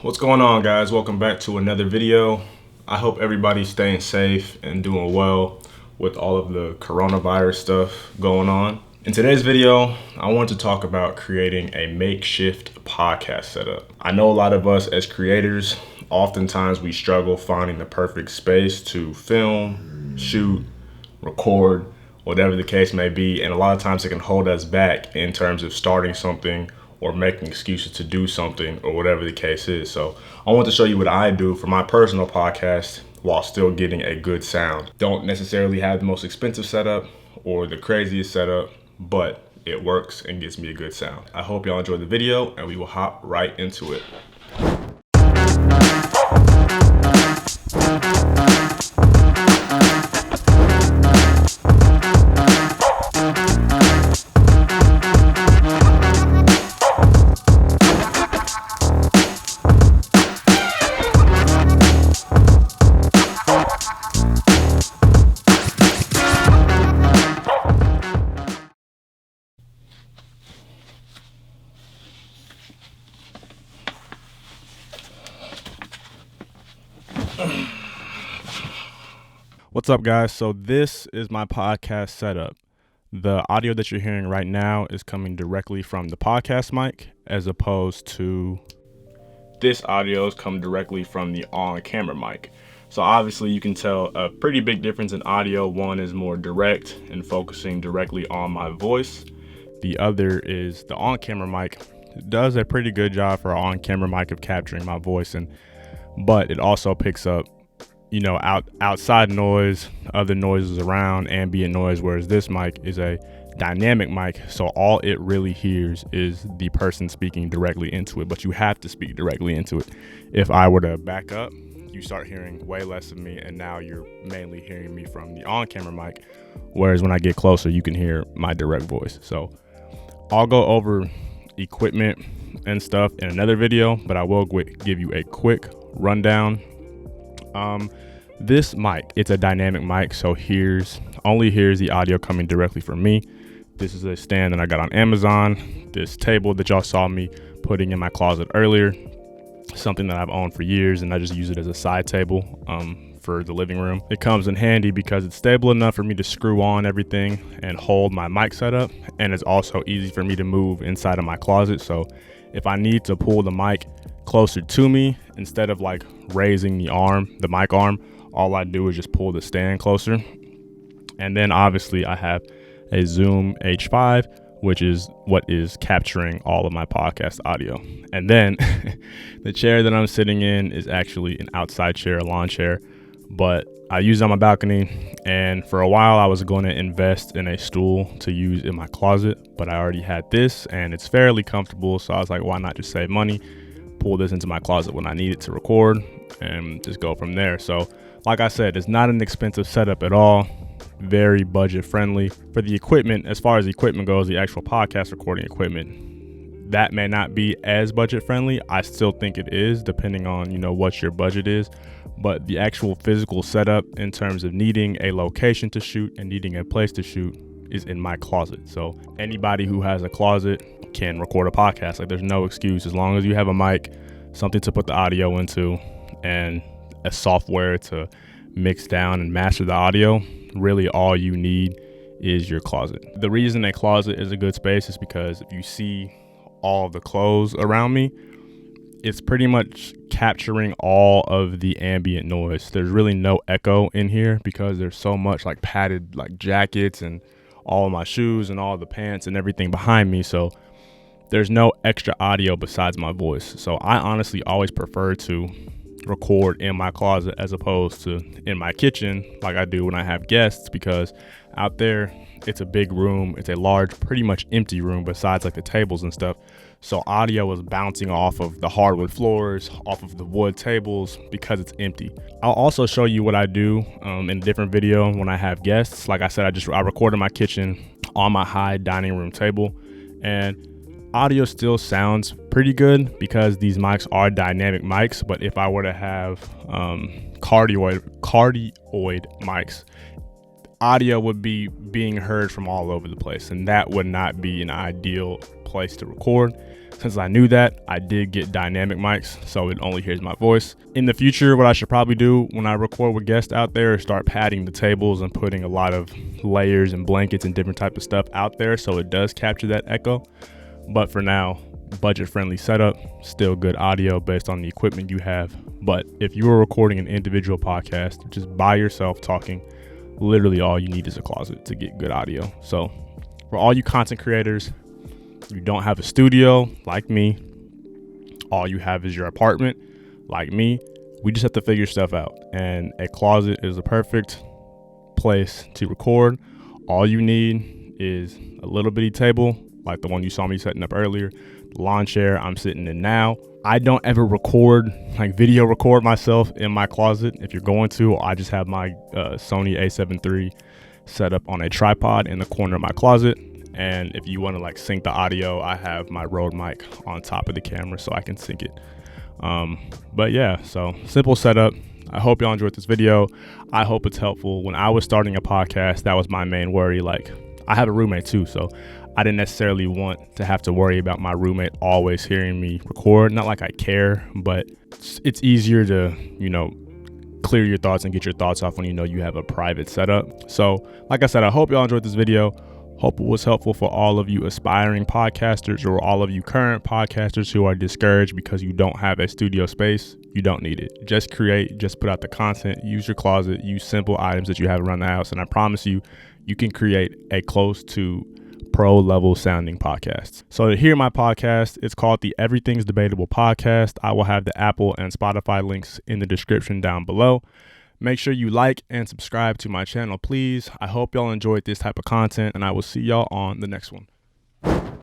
What's going on, guys? Welcome back to another video. I hope everybody's staying safe and doing well with all of the coronavirus stuff going on. In today's video, I want to talk about creating a makeshift podcast setup. I know a lot of us as creators, oftentimes we struggle finding the perfect space to film, shoot, record, whatever the case may be, and a lot of times it can hold us back in terms of starting something or making excuses to do something or whatever the case is. So I want to show you what I do for my personal podcast while still getting a good sound. Don't necessarily have the most expensive setup or the craziest setup, but it works and gets me a good sound. I hope y'all enjoy the video and we will hop right into it. What's up, guys? So this is my podcast setup. The audio that you're hearing right now is coming directly from the podcast mic, as opposed to this audio is coming directly from the on-camera mic. So obviously you can tell a pretty big difference in audio. One is more direct and focusing directly on my voice. The other is the on-camera mic. It does a pretty good job for an on-camera mic of capturing my voice, but it also picks up outside noise, other noises around, ambient noise, whereas this mic is a dynamic mic, so all it really hears is the person speaking directly into it, but you have to speak directly into it. If I were to back up, you start hearing way less of me, and now you're mainly hearing me from the on-camera mic, whereas when I get closer, you can hear my direct voice. So I'll go over equipment and stuff in another video, but I will give you a quick rundown. This mic, it's a dynamic mic, so only hears the audio coming directly from me. This is a stand that I got on Amazon. This table that y'all saw me putting in my closet earlier, something that I've owned for years, and I just use it as a side table for the living room. It comes in handy because it's stable enough for me to screw on everything and hold my mic setup, and it's also easy for me to move inside of my closet. So if I need to pull the mic closer to me, instead of like raising the mic arm, all I do is just pull the stand closer. And then obviously I have a Zoom H5, which is what is capturing all of my podcast audio. And then the chair that I'm sitting in is actually an outside chair, a lawn chair, but I use it on my balcony. And for a while I was going to invest in a stool to use in my closet, but I already had this and it's fairly comfortable. So I was like, why not just save money, pull this into my closet when I need it to record, and just go from there. So like I said, it's not an expensive setup at all, very budget friendly. For the equipment, as far as the equipment goes, the actual podcast recording equipment, that may not be as budget friendly. I still think it is, depending on what your budget is, but the actual physical setup in terms of needing a location to shoot and needing a place to shoot is in my closet. So anybody who has a closet can record a podcast. Like, there's no excuse, as long as you have a mic, something to put the audio into, and a software to mix down and master the audio. Really all you need is your closet. The reason a closet is a good space is because if you see all the clothes around me, it's pretty much capturing all of the ambient noise. There's really no echo in here because there's so much like padded like jackets and all of my shoes and all the pants and everything behind me. So there's no extra audio besides my voice. So I honestly always prefer to record in my closet as opposed to in my kitchen like I do when I have guests, because out there it's a big room, it's a large, pretty much empty room besides like the tables and stuff. So audio is bouncing off of the hardwood floors, off of the wood tables, because it's empty. I'll also show you what I do in a different video when I have guests. Like I said, I record in my kitchen on my high dining room table, and audio still sounds pretty good because these mics are dynamic mics. But if I were to have cardioid mics, audio would be being heard from all over the place, and that would not be an ideal place to record. Since I knew that, I did get dynamic mics, so it only hears my voice. In the future, what I should probably do when I record with guests out there is start padding the tables and putting a lot of layers and blankets and different type of stuff out there so it does capture that echo. But for now, budget-friendly setup, still good audio based on the equipment you have. But if you are recording an individual podcast just by yourself talking, literally all you need is a closet to get good audio. So for all you content creators, you don't have a studio like me, all you have is your apartment like me, we just have to figure stuff out. And a closet is a perfect place to record. All you need is a little bitty table like the one you saw me setting up earlier, the lawn chair I'm sitting in now. I don't ever video record myself in my closet. If you're going to, I just have my Sony a7 III set up on a tripod in the corner of my closet. And if you want to sync the audio, I have my Rode mic on top of the camera so I can sync it. But yeah, so simple setup. I hope y'all enjoyed this video. I hope it's helpful. When I was starting a podcast, that was my main worry. I have a roommate too, so I didn't necessarily want to have to worry about my roommate always hearing me record. Not like I care, but it's easier to, clear your thoughts and get your thoughts off when you have a private setup. So like I said, I hope y'all enjoyed this video. Hope it was helpful for all of you aspiring podcasters or all of you current podcasters who are discouraged because you don't have a studio space. You don't need it. Just create, just put out the content, use your closet, use simple items that you have around the house. And I promise you, you can create a close to pro level sounding podcast. So to hear my podcast, it's called the Everything's Debatable podcast. I will have the Apple and Spotify links in the description down below. Make sure you like and subscribe to my channel, please. I hope y'all enjoyed this type of content, and I will see y'all on the next one.